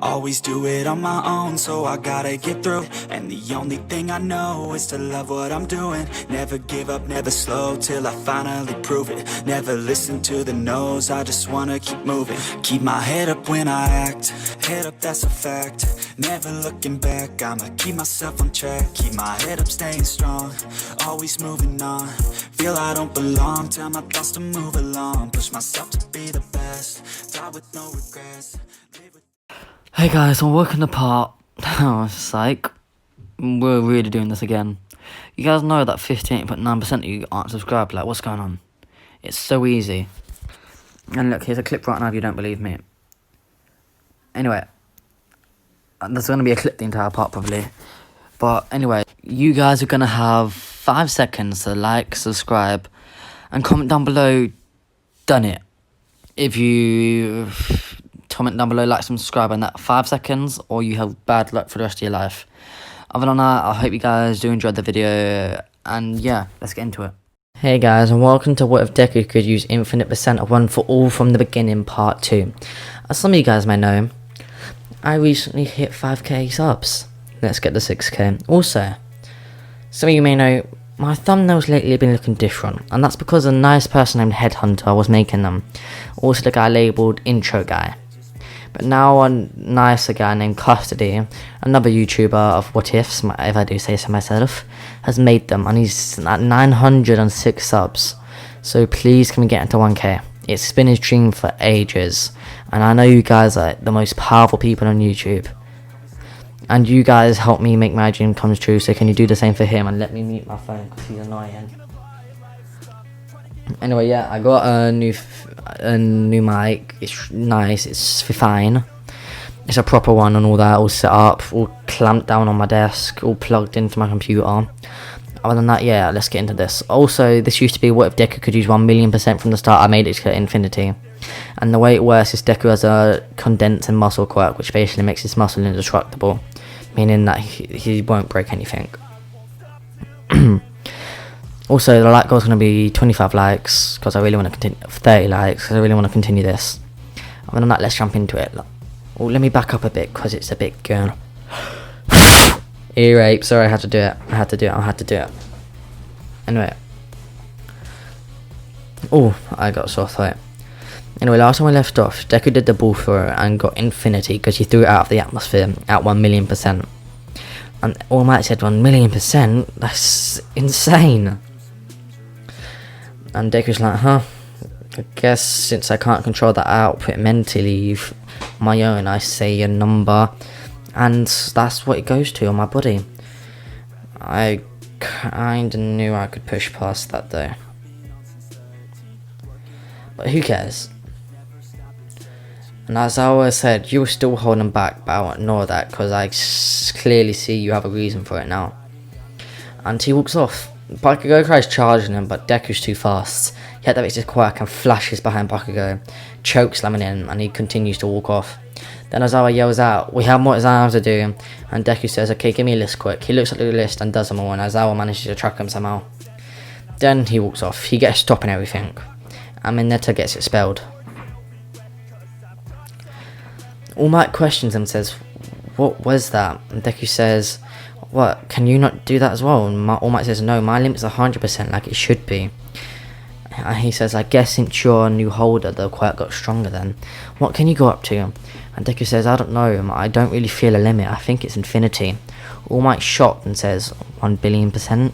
Always do it on my own, so I gotta get through. And the only thing I know is to love what I'm doing. Never give up, never slow, till I finally prove it. Never listen to the no's, I just wanna keep moving. Keep my head up when I act, head up, that's a fact. Never looking back, I'ma keep myself on track. Keep my head up, staying strong, always moving on. Feel I don't belong, tell my thoughts to move along. Push myself to be the best, die with no regrets. Hey guys, I'm working the part. Psych. We're really doing this again. You guys know that 58.9% of you aren't subscribed. Like, what's going on? It's so easy. And look, here's a clip right now if you don't believe me. Anyway, there's going to be a clip the entire part probably. But anyway, you guys are going to have 5 seconds to like, subscribe, and comment down below, done it. If you comment down below, like, subscribe in that 5 seconds, or you have bad luck for the rest of your life. Other than that, I hope you guys do enjoy the video, and yeah, let's get into it. Hey guys, and welcome to What If Deku Could Use Infinite Percent of One for All from the Beginning Part 2. As some of you guys may know, I recently hit 5k subs. Let's get to 6k. Also, some of you may know, my thumbnails lately have been looking different, and that's because a nice person named Headhunter was making them. Also the guy labelled Intro Guy. But now a nicer guy named Custody, another YouTuber of Whatifs, if I do say so myself, has made them, and he's at 906 subs. So please can we get into 1k? It's been his dream for ages, and I know you guys are the most powerful people on YouTube. And you guys help me make my dream come true, so can you do the same for him? And let me mute my phone because he's annoying. Anyway, yeah, I got a new mic. It's nice, it's fine. It's a proper one and all that, all set up, all clamped down on my desk, all plugged into my computer. Other than that, yeah, let's get into this. Also, this used to be What If Deku Could Use 1,000,000% from the start. I made it to infinity. And the way it works is Deku has a condensing muscle quirk, which basically makes his muscle indestructible, meaning that he won't break anything. Also, the like goal is going to be 25 likes, because I really want to continue, 30 likes, because I really want to continue this. Other than that, let's jump into it. Oh, let me back up a bit, because it's a bit good. Ear rape, sorry, I had to do it. Anyway. Oh, I got a sore throat. Anyway, last time we left off, Deku did the ball throw and got infinity, because he threw it out of the atmosphere at 1,000,000%. And All Might said 1,000,000%? That's insane. And Deku's like, huh, I guess since I can't control that output mentally my own, I say a number, and that's what it goes to on my body. I kinda knew I could push past that though. But who cares? And as I always said, you were still holding back, but I won't ignore that because I clearly see you have a reason for it now. And he walks off. Bakugo tries charging him, but Deku's too fast. He activates his quirk and flashes behind Bakugo, chokeslamming him, and he continues to walk off. Then Aizawa yells out, "We have more exams to do," and Deku says, "Okay, give me a list quick." He looks at the list and does them all, and Aizawa manages to track him somehow. Then he walks off. He gets stopped and everything, and Mineta gets expelled. All Might questions him and says, "What was that?" And Deku says, "What, can you not do that as well?" And All Might says, "No, my limit's 100% like it should be." And he says, "I guess since you're a new holder, the quirk got stronger then. What can you go up to?" And Deku says, "I don't know, I don't really feel a limit, I think it's infinity." All Might's shocked and says, 1,000,000,000%?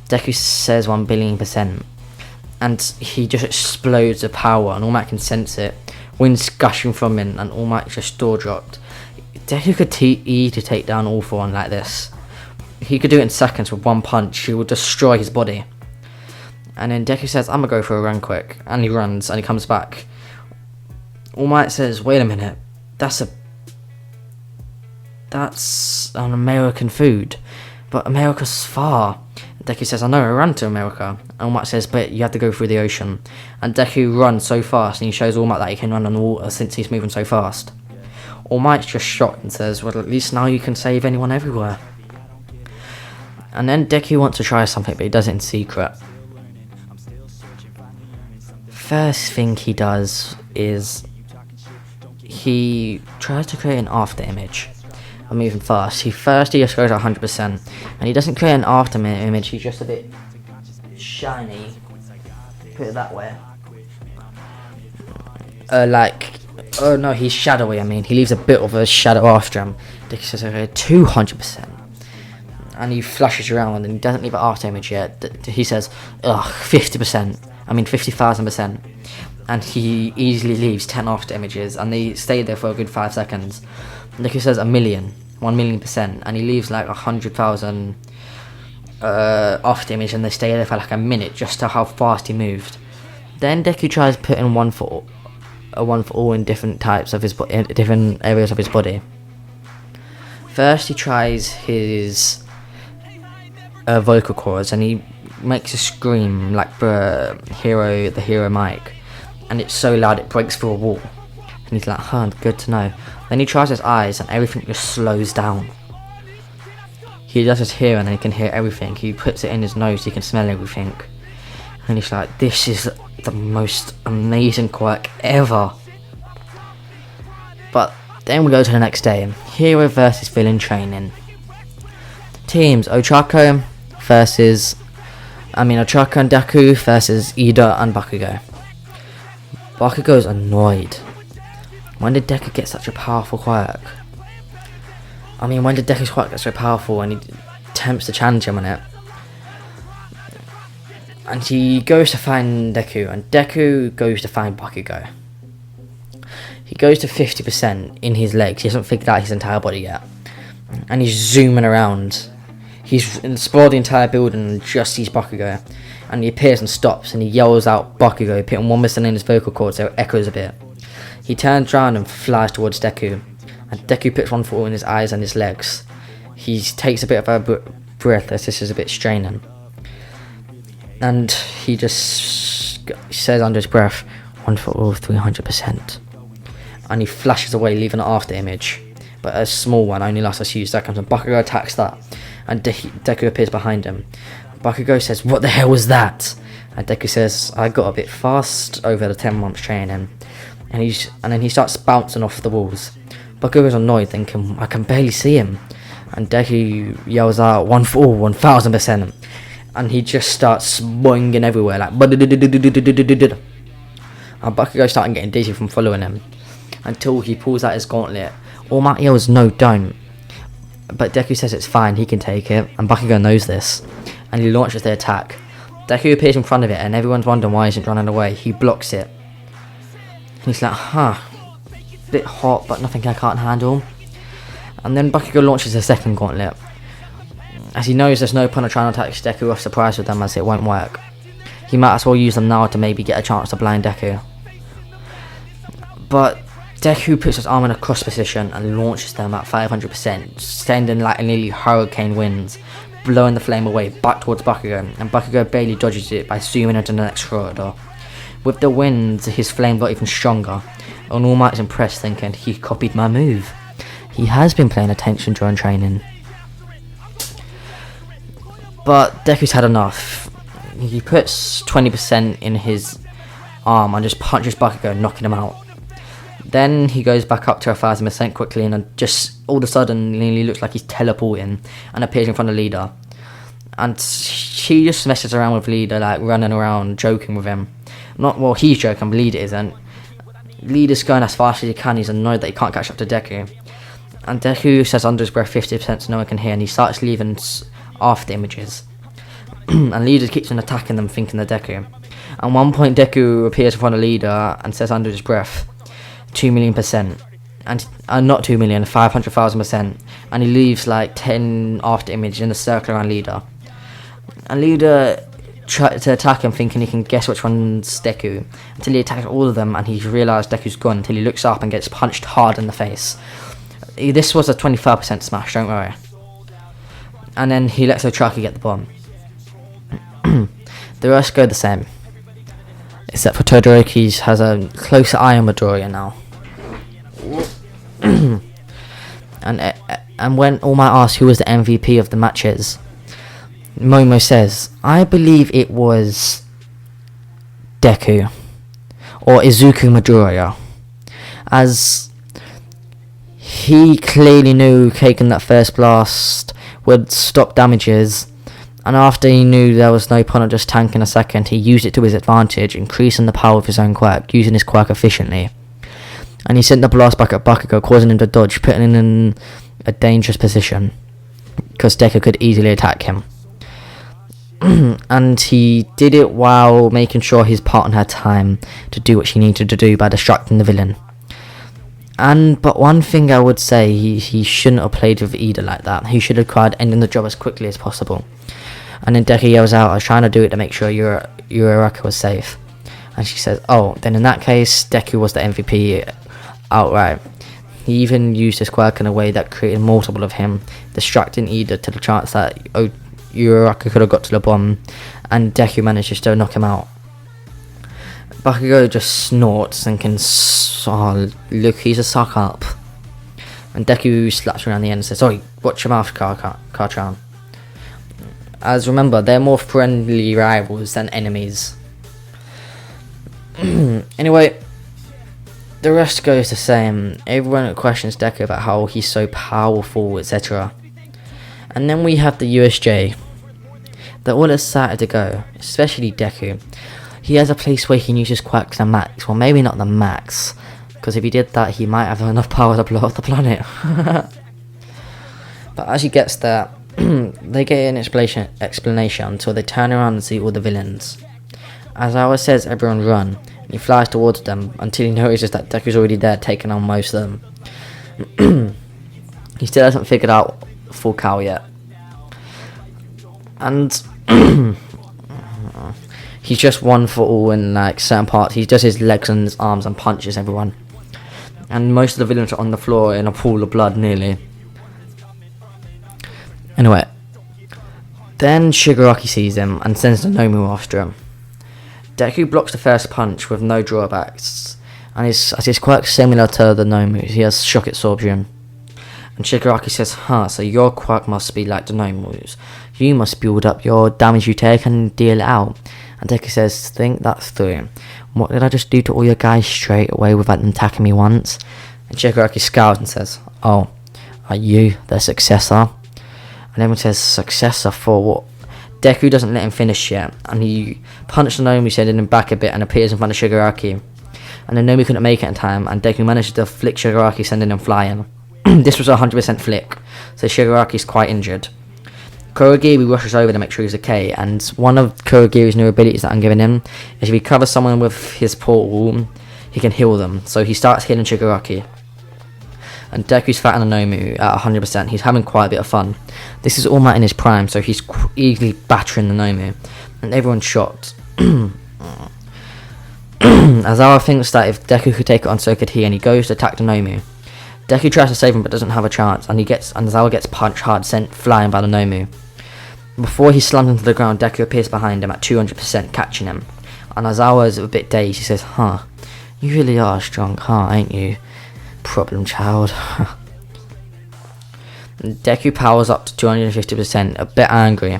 Deku says 1,000,000,000%. And he just explodes with power, and All Might can sense it. Wind's gushing from him, and All Might just door dropped. Deku could to take down All For One like this. He could do it in seconds with one punch. He would destroy his body. And then Deku says, "I'm gonna go for a run quick," and he runs, and he comes back. All Might says, "Wait a minute, that's an American food, but America's far." Deku says, "I know, I ran to America." And All Might says, "But you have to go through the ocean." And Deku runs so fast, and he shows All Might that he can run on the water since he's moving so fast. All Might's just shocked and says, "Well, at least now you can save anyone everywhere." And then Deku wants to try something, but he does it in secret. First thing he does is he tries to create an after image. I'm moving fast. He just goes 100%, and he doesn't create an after image. He's just a bit shiny. Put it that way. Oh no, he's shadowy. I mean, he leaves a bit of a shadow after him. Deku says, okay, 200%. And he flashes around and he doesn't leave an after image yet. He says, 50%. I mean, 50,000%. And he easily leaves 10 after images, and they stay there for a good 5 seconds. Deku says 1,000,000%, and he leaves like 100,000 after image, and they stay there for like a minute just to how fast he moved. Then Deku tries putting one for all in different types of different areas of his body. First, he tries his vocal cords, and he makes a scream like the hero mic, and it's so loud it breaks through a wall. And he's like, good to know. Then he tries his eyes, and everything just slows down. He does his hearing, and he can hear everything. He puts it in his nose, he can smell everything. And he's like, this is the most amazing quirk ever. But then we go to the next day. Hero versus villain training. Teams, Ochako and Deku versus Ida and Bakugo. Bakugo's annoyed. When did Deku get such a powerful quirk? When did Deku's quirk get so powerful, and he attempts to challenge him on it? And he goes to find Deku, and Deku goes to find Bakugo. He goes to 50% in his legs. He hasn't figured out his entire body yet. And he's zooming around. He's explored the entire building and just sees Bakugo. And he appears and stops, and he yells out Bakugo, putting 1% in his vocal cords so it echoes a bit. He turns around and flies towards Deku. And Deku puts one foot in his eyes and his legs. He takes a bit of a breath as this is a bit straining. And he just says under his breath, 1 foot all 300%. And he flashes away, leaving an after image. But a small one, only lasts a few seconds, and Bakugo attacks that. And Deku appears behind him. Bakugo says, what the hell was that? And Deku says, I got a bit fast over the 10 months training. And then he starts bouncing off the walls. Bakugo's annoyed, thinking, I can barely see him. And Deku yells out, 1 for all, 1,000%. And he just starts boinging everywhere, like, and Bakugo's starting getting dizzy from following him. Until he pulls out his gauntlet. All Might yells, no, don't. But Deku says it's fine, he can take it, and Bakugo knows this. And he launches the attack. Deku appears in front of it, and everyone's wondering why he isn't running away. He blocks it. And he's like, bit hot, but nothing I can't handle. And then Bakugo launches a second gauntlet. As he knows there's no point of trying to attack Deku off surprise with them, as it won't work. He might as well use them now to maybe get a chance to blind Deku. But Deku puts his arm in a cross position and launches them at 500%, sending like nearly hurricane winds, blowing the flame away back towards Bakugo, and Bakugo barely dodges it by zooming into the next corridor. With the winds, his flame got even stronger, and All Might's impressed, thinking he copied my move. He has been paying attention during training. But Deku's had enough. He puts 20% in his arm and just punches Bakugo, knocking him out. Then he goes back up to 1,000% quickly, and just all of a sudden nearly looks like he's teleporting and appears in front of Leader. And she just messes around with Leader, like running around, joking with him. He's joking, but Leader isn't. Leader's going as fast as he can. He's annoyed that he can't catch up to Deku. And Deku says under his breath 50% so no one can hear, and he starts leaving after images. And Leader keeps on attacking them, thinking they're Deku. At one point, Deku appears in front of Leader and says under his breath, 2,000,000%. And not 2,000,000, 500,000%. And he leaves like 10 after images in a circle around Leader. And Leader tries to attack him, thinking he can guess which one's Deku, until he attacks all of them, and he realises Deku's gone, until he looks up and gets punched hard in the face. This was a 25% smash, don't worry. And then he lets Ochako get the bomb. The rest go the same, except for Todoroki has a closer eye on Midoriya now. And when All Might asks who was the MVP of the matches, Momo says, I believe it was Deku or Izuku Midoriya, as he clearly knew taking that first blast would stop damages, and after he knew there was no point of just tanking a second, he used it to his advantage, increasing the power of his own quirk, using his quirk efficiently. And he sent the blast back at Bakugo, causing him to dodge, putting him in a dangerous position, because Deku could easily attack him. And he did it while making sure his partner had time to do what she needed to do by distracting the villain. But one thing I would say, he shouldn't have played with Ida like that. He should have tried ending the job as quickly as possible. And then Deku yells out, "I was trying to do it to make sure Uraraka was safe." And she says, "Oh, then in that case, Deku was the MVP outright." He even used his quirk in a way that created multiple of him, distracting Ida to the chance that Uraraka could have got to the bomb, and Deku manages to knock him out. Bakugo just snorts, thinking, "Oh, look, he's a suck up." And Deku slaps around the end and says, "Sorry, watch your mouth, Karchan." As remember, they're more friendly rivals than enemies. Anyway, the rest goes the same. Everyone questions Deku about how he's so powerful, etc. And then we have the USJ. They're all excited to go, especially Deku. He has a place where he can use his quirk to the max. Well, maybe not the max, because if he did that, he might have enough power to blow up the planet. But as he gets there, they get an explanation until they turn around and see all the villains. As Awa says, everyone run, and he flies towards them until he notices that Deku's already there, taking on most of them. He still hasn't figured out full cow yet. And he's just one for all in like certain parts. He does his legs and his arms and punches everyone. And most of the villains are on the floor in a pool of blood nearly. Anyway, then Shigaraki sees him and sends the Nomu after him. Deku blocks the first punch with no drawbacks, and his quirk's similar to the Nomu's. He has shock absorption. And Shigaraki says, so your quirk must be like the Nomu's. You must build up your damage you take and deal it out. And Deku says, think that through. What did I just do to all your guys straight away without them attacking me once? And Shigaraki scowls and says, oh, are you the successor? And everyone says, successor for what? Deku doesn't let him finish yet, and he punched the Nomu, sending him back a bit, and appears in front of Shigaraki. And the Nomu couldn't make it in time, and Deku managed to flick Shigaraki, sending him flying. This was a 100% flick, so Shigaraki's quite injured. Kurogiri rushes over to make sure he's okay, and one of Kurogiri's new abilities that I'm giving him is if he covers someone with his portal, he can heal them. So he starts healing Shigaraki. And Deku's fighting the Nomu at 100%. He's having quite a bit of fun. This is All Might in his prime, so he's easily battering the Nomu. And everyone's shocked. Azawa thinks that if Deku could take it on, so could he, and he goes to attack the Nomu. Deku tries to save him but doesn't have a chance, and Azawa gets punched hard, sent flying by the Nomu. Before he slams into the ground, Deku appears behind him at 200%, catching him. And Azawa's a bit dazed. He says, you really are strong, ain't you? Problem child. Deku powers up to 250%, a bit angry,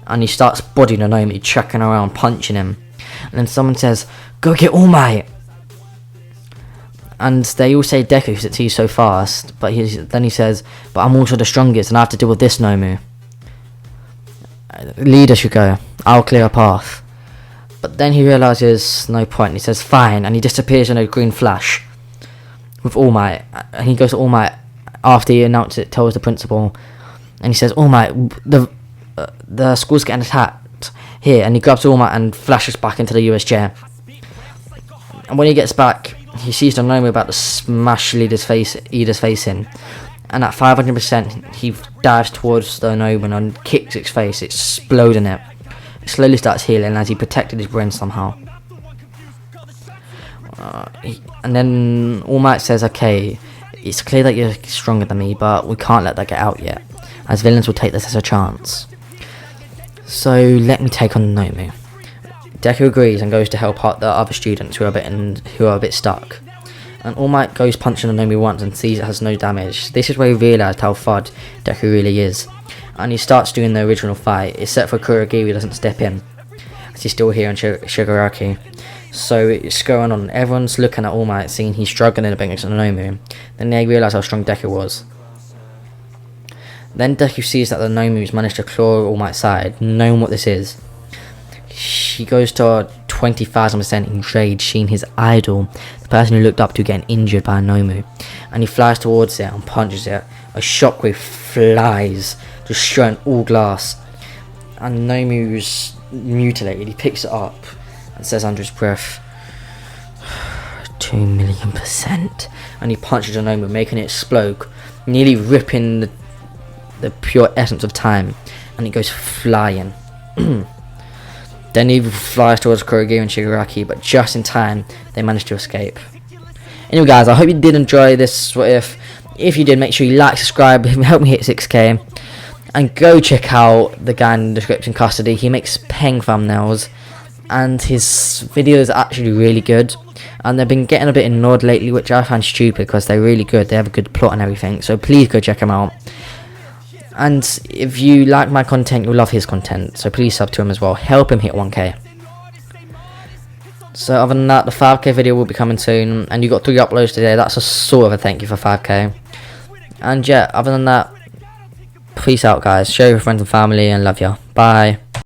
and he starts bodying Nomi, checking around, punching him. And then someone says, go get All Might! And they all say Deku since he's so fast, but then he says, but I'm also the strongest and I have to deal with this Nomu. Leader should go, I'll clear a path. But then he realises no point, and he says fine, and he disappears in a green flash with All Might. And he goes to All Might after he announces it, tells the principal, and he says, All Might, the school's getting attacked here. And he grabs All Might and flashes back into the USJ. And when he gets back, he sees the Nomu about to smash Ida's face in. And at 500%, he dives towards the Nomu and kicks its face, exploding it. It slowly starts healing as he protected his brain somehow. And then All Might says, okay, it's clear that you're stronger than me, but we can't let that get out yet, as villains will take this as a chance. So let me take on the Nomu. Deku agrees and goes to help out the other students who are a bit stuck. And All Might goes punching the Nomu once and sees it has no damage. This is where he realised how FUD Deku really is. And he starts doing the original fight, except for Kurogiri doesn't step in, as he's still here in Shigaraki. So it's going on. Everyone's looking at All Might, seeing he's struggling a bit against Nomu. Then they realise how strong Deku was. Then Deku sees that the Nomu's managed to claw All Might's side, knowing what this is. She goes to 20,000% enraged, seeing his idol, the person who looked up to, getting injured by a Nomu. And he flies towards it and punches it. A shockwave flies, destroying all glass. And Nomu's mutilated. He picks it up and says under his breath, 2,000,000%. And he punches a Nomu, making it explode, nearly ripping the pure essence of time. And it goes flying. Then he flies towards Kurogiri and Shigaraki, but just in time, they manage to escape. Anyway guys, I hope you did enjoy this What If. If you did, make sure you like, subscribe, help me hit 6k. And go check out the guy in the description, Custody. He makes peng thumbnails, and his videos are actually really good. And they've been getting a bit ignored lately, which I find stupid, because they're really good. They have a good plot and everything, so please go check them out. And if you like my content, you'll love his content, so please sub to him as well. Help him hit 1k. So other than that, the 5k video will be coming soon, and you got 3 uploads today. That's a sort of a thank you for 5k. And yeah, other than that, peace out guys. Share with your friends and family, and love ya. Bye.